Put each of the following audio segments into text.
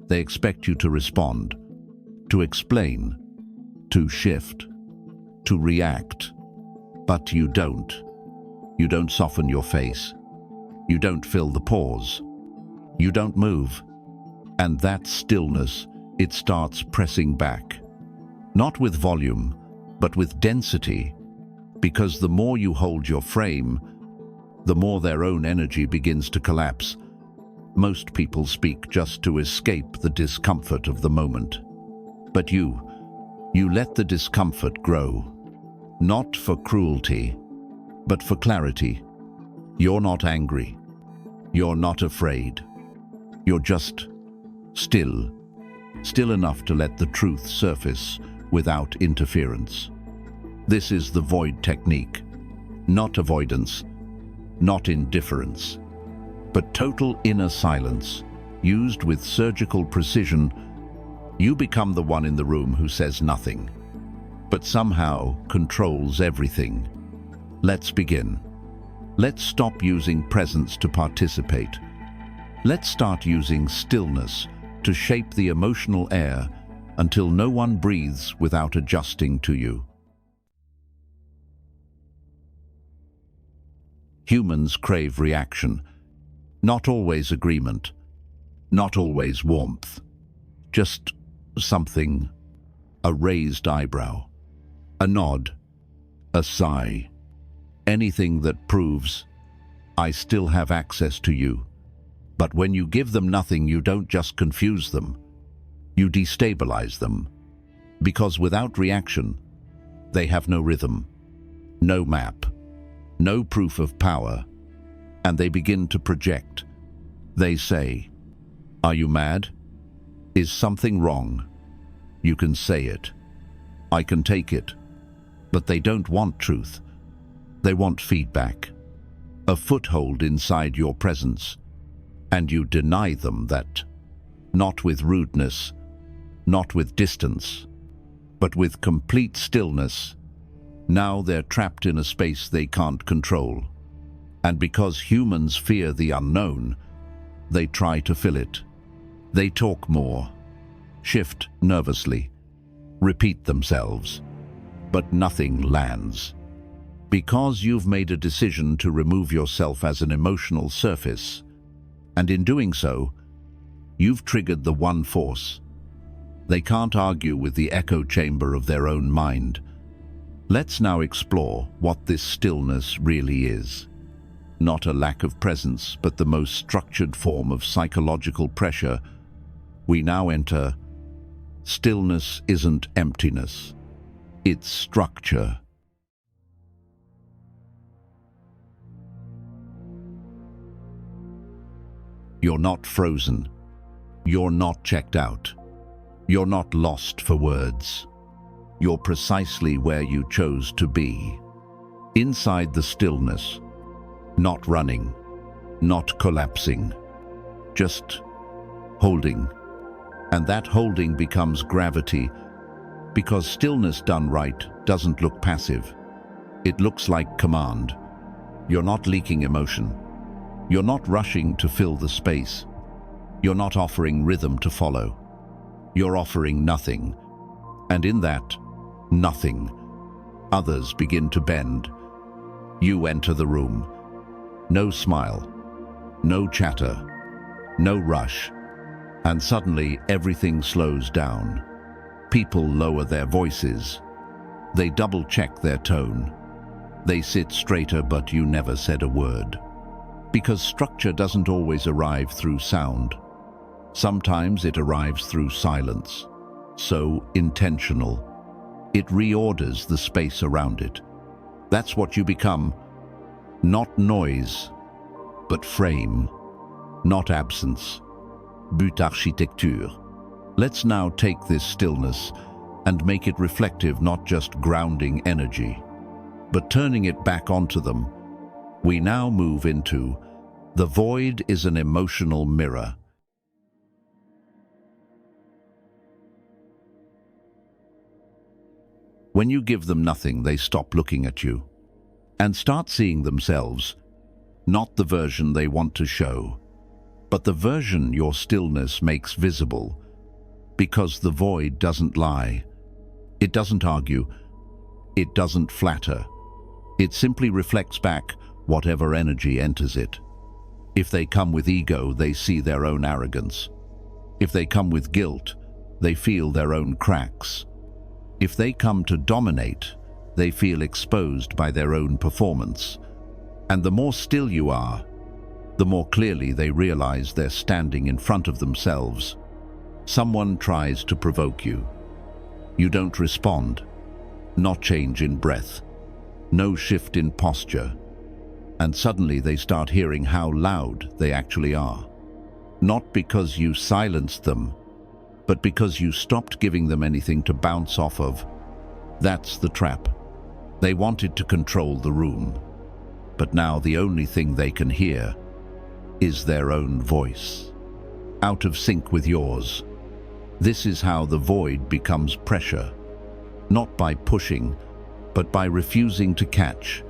They expect you to respond, to explain, to shift, to react. But you don't. You don't soften your face. You don't fill the pause. You don't move. And that stillness, it starts pressing back. Not with volume, but with density. Because the more you hold your frame, the more their own energy begins to collapse. Most people speak just to escape the discomfort of the moment. But you let the discomfort grow. Not for cruelty, but for clarity. You're not angry. You're not afraid. You're just still. Still enough to let the truth surface without interference. This is the void technique. Not avoidance, not indifference, but total inner silence. Used with surgical precision, you become the one in the room who says nothing, but somehow controls everything. Let's begin. Let's stop using presence to participate. Let's start using stillness to shape the emotional air until no one breathes without adjusting to you. Humans crave reaction, not always agreement, not always warmth, just something, a raised eyebrow, a nod, a sigh, anything that proves, I still have access to you. But when you give them nothing, you don't just confuse them, you destabilize them. Because without reaction, they have no rhythm, no map, no proof of power, and they begin to project. They say, "Are you mad? Is something wrong?" You can say it. I can take it. But they don't want truth. They want feedback, a foothold inside your presence. And you deny them that, not with rudeness, not with distance, but with complete stillness. Now they're trapped in a space they can't control. And because humans fear the unknown, they try to fill it. They talk more, shift nervously, repeat themselves, but nothing lands. Because you've made a decision to remove yourself as an emotional surface, and in doing so, you've triggered the one force. They can't argue with the echo chamber of their own mind. Let's now explore what this stillness really is. Not a lack of presence, but the most structured form of psychological pressure. We now enter, stillness isn't emptiness, it's structure. You're not frozen. You're not checked out. You're not lost for words. You're precisely where you chose to be. Inside the stillness, not running, not collapsing, just holding. And that holding becomes gravity, because stillness done right doesn't look passive. It looks like command. You're not leaking emotion. You're not rushing to fill the space. You're not offering rhythm to follow. You're offering nothing. And in that nothing, others begin to bend. You enter the room. No smile, no chatter, no rush. And suddenly everything slows down. People lower their voices. They double-check their tone. They sit straighter, but you never said a word. Because structure doesn't always arrive through sound. Sometimes it arrives through silence. So intentional. It reorders the space around it. That's what you become. Not noise, but frame. Not absence, but architecture. Let's now take this stillness and make it reflective, not just grounding energy, but turning it back onto them. We now move into the void is an emotional mirror. When you give them nothing, they stop looking at you and start seeing themselves, not the version they want to show, but the version your stillness makes visible, because the void doesn't lie. It doesn't argue. It doesn't flatter. It simply reflects back whatever energy enters it. If they come with ego, they see their own arrogance. If they come with guilt, they feel their own cracks. If they come to dominate, they feel exposed by their own performance. And the more still you are, the more clearly they realize they're standing in front of themselves. Someone tries to provoke you. You don't respond. Not change in breath. No shift in posture. And suddenly they start hearing how loud they actually are. Not because you silenced them, but because you stopped giving them anything to bounce off of. That's the trap. They wanted to control the room, but now the only thing they can hear is their own voice, out of sync with yours. This is how the void becomes pressure, not by pushing, but by refusing to catch.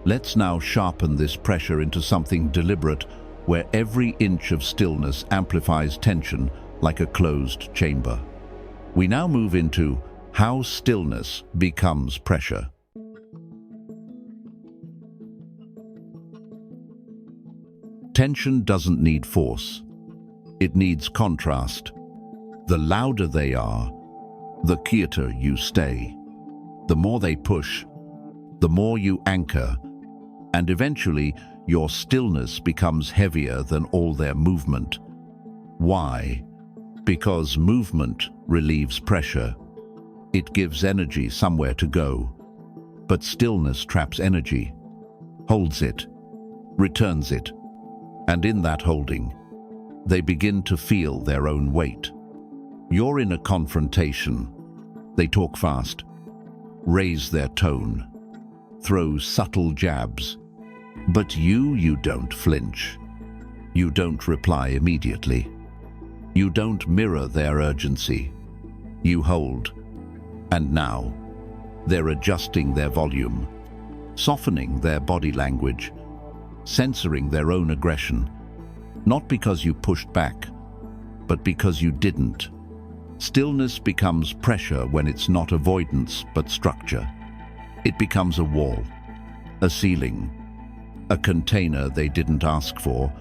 Let's now sharpen this pressure into something deliberate, where every inch of stillness amplifies tension like a closed chamber. We now move into how stillness becomes pressure. Tension doesn't need force. It needs contrast. The louder they are, the quieter you stay. The more they push, the more you anchor, and eventually your stillness becomes heavier than all their movement. Why? Because movement relieves pressure. It gives energy somewhere to go. But stillness traps energy, holds it, returns it. And in that holding, they begin to feel their own weight. You're in a confrontation. They talk fast, raise their tone, throw subtle jabs. But you don't flinch. You don't reply immediately. You don't mirror their urgency. You hold. And now, they're adjusting their volume, softening their body language, censoring their own aggression, not because you pushed back, but because you didn't. Stillness becomes pressure when it's not avoidance, but structure. It becomes a wall, a ceiling, a container they didn't ask for,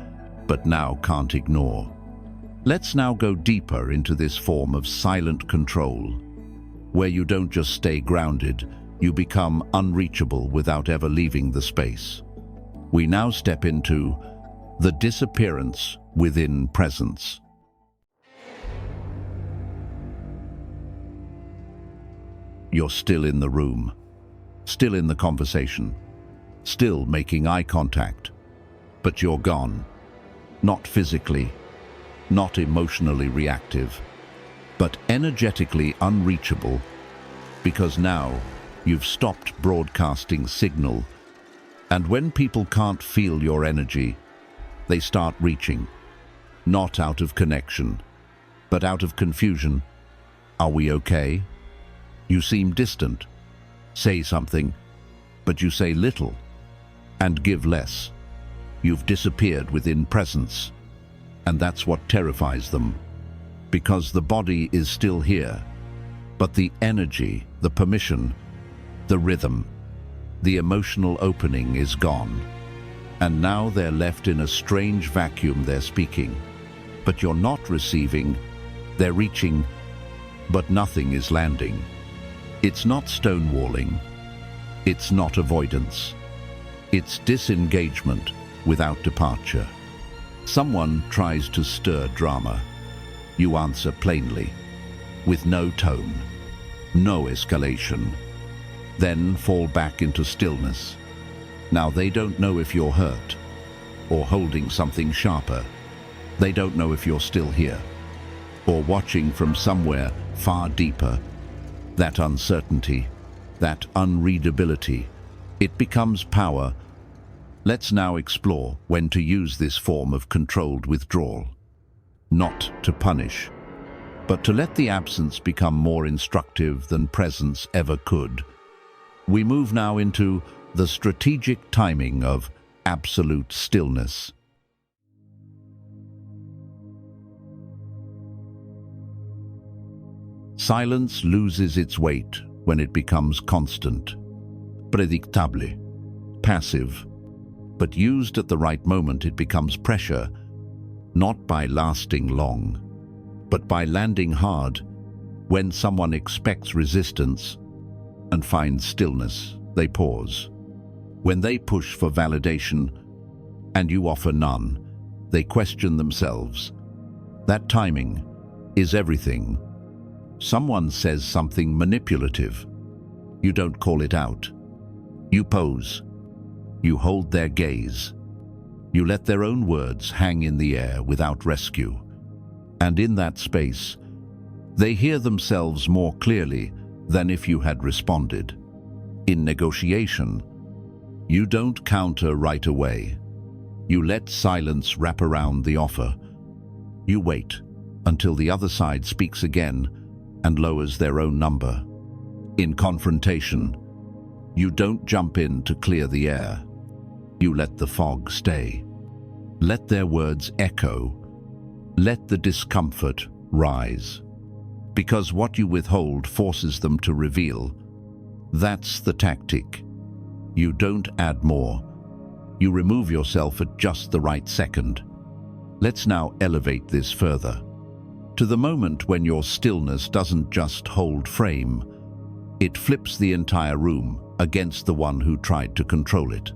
but now can't ignore. Let's now go deeper into this form of silent control, where you don't just stay grounded, you become unreachable without ever leaving the space. We now step into the disappearance within presence. You're still in the room, still in the conversation, still making eye contact, but you're gone. Not physically, not emotionally reactive, but energetically unreachable, because now you've stopped broadcasting signal. And when people can't feel your energy, they start reaching, not out of connection, but out of confusion. Are we okay? You seem distant. Say something, but you say little, and give less. You've disappeared within presence, and that's what terrifies them, because the body is still here, but the energy, the permission, the rhythm, the emotional opening is gone. And now they're left in a strange vacuum. They're speaking, but you're not receiving. They're reaching, but nothing is landing. It's not stonewalling. It's not avoidance. It's disengagement without departure. Someone tries to stir drama. You answer plainly, with no tone, no escalation. Then fall back into stillness. Now they don't know if you're hurt or holding something sharper. They don't know if you're still here or watching from somewhere far deeper. That uncertainty, that unreadability, it becomes power. Let's now explore when to use this form of controlled withdrawal. Not to punish, but to let the absence become more instructive than presence ever could. We move now into the strategic timing of absolute stillness. Silence loses its weight when it becomes constant, predictable, passive, but used at the right moment it becomes pressure, not by lasting long, but by landing hard when someone expects resistance and finds stillness, they pause. When they push for validation and you offer none, they question themselves. That timing is everything. Someone says something manipulative. You don't call it out. You pose. You hold their gaze. You let their own words hang in the air without rescue. And in that space, they hear themselves more clearly than if you had responded. In negotiation, you don't counter right away. You let silence wrap around the offer. You wait until the other side speaks again and lowers their own number. In confrontation, you don't jump in to clear the air. You let the fog stay. Let their words echo. Let the discomfort rise. Because what you withhold forces them to reveal. That's the tactic. You don't add more. You remove yourself at just the right second. Let's now elevate this further to the moment when your stillness doesn't just hold frame, it flips the entire room against the one who tried to control it.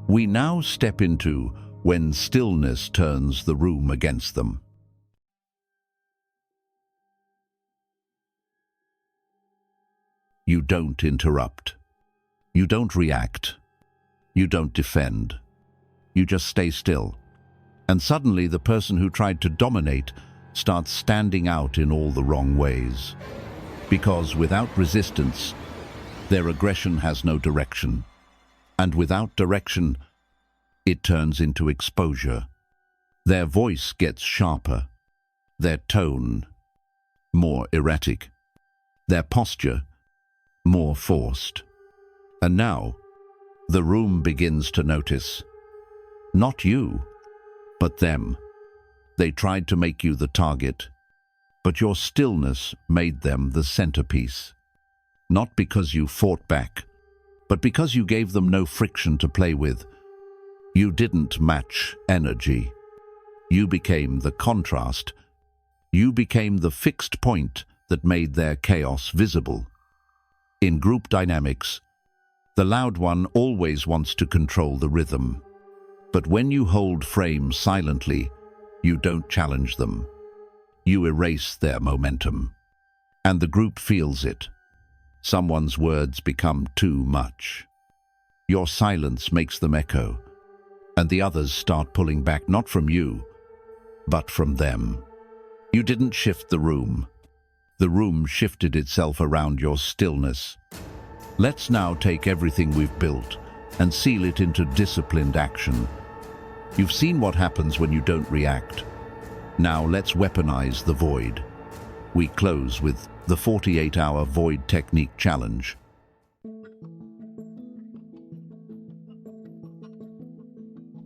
We now step into when stillness turns the room against them. You don't interrupt. You don't react. You don't defend. You just stay still. And suddenly the person who tried to dominate starts standing out in all the wrong ways. Because without resistance, their aggression has no direction. And without direction, it turns into exposure. Their voice gets sharper, their tone more erratic, their posture more forced. And now, the room begins to notice. Not you, but them. They tried to make you the target, but your stillness made them the centerpiece. Not because you fought back, but because you gave them no friction to play with. You didn't match energy. You became the contrast. You became the fixed point that made their chaos visible. In group dynamics, the loud one always wants to control the rhythm. But when you hold frame silently, you don't challenge them. You erase their momentum. And the group feels it. Someone's words become too much. Your silence makes them echo, and the others start pulling back not from you, but from them. You didn't shift the room. The room shifted itself around your stillness. Let's now take everything we've built and seal it into disciplined action. You've seen what happens when you don't react. Now let's weaponize the void. We close with the 48-hour void technique challenge.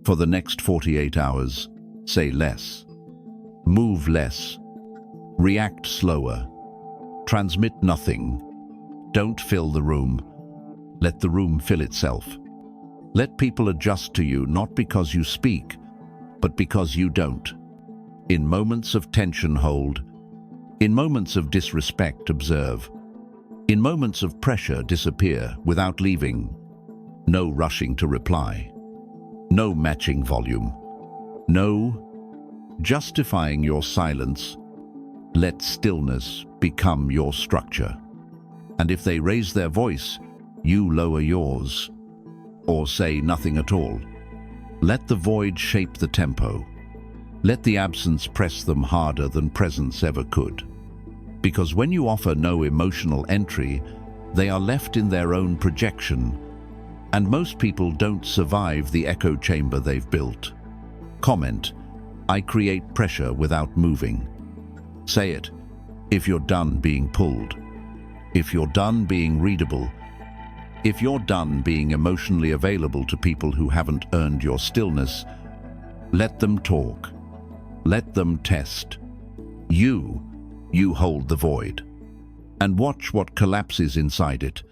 For the next 48 hours, say less. Move less. React slower. Transmit nothing. Don't fill the room. Let the room fill itself. Let people adjust to you not because you speak, but because you don't. In moments of tension, hold. In moments of disrespect, observe. In moments of pressure, disappear without leaving. No rushing to reply. No matching volume. No justifying your silence. Let stillness become your structure. And if they raise their voice, you lower yours. Or say nothing at all. Let the void shape the tempo. Let the absence press them harder than presence ever could. Because when you offer no emotional entry, they are left in their own projection, and most people don't survive the echo chamber they've built. Comment, I create pressure without moving. Say it, if you're done being pulled. If you're done being readable. If you're done being emotionally available to people who haven't earned your stillness, let them talk. Let them test. You hold the void. and watch what collapses inside it.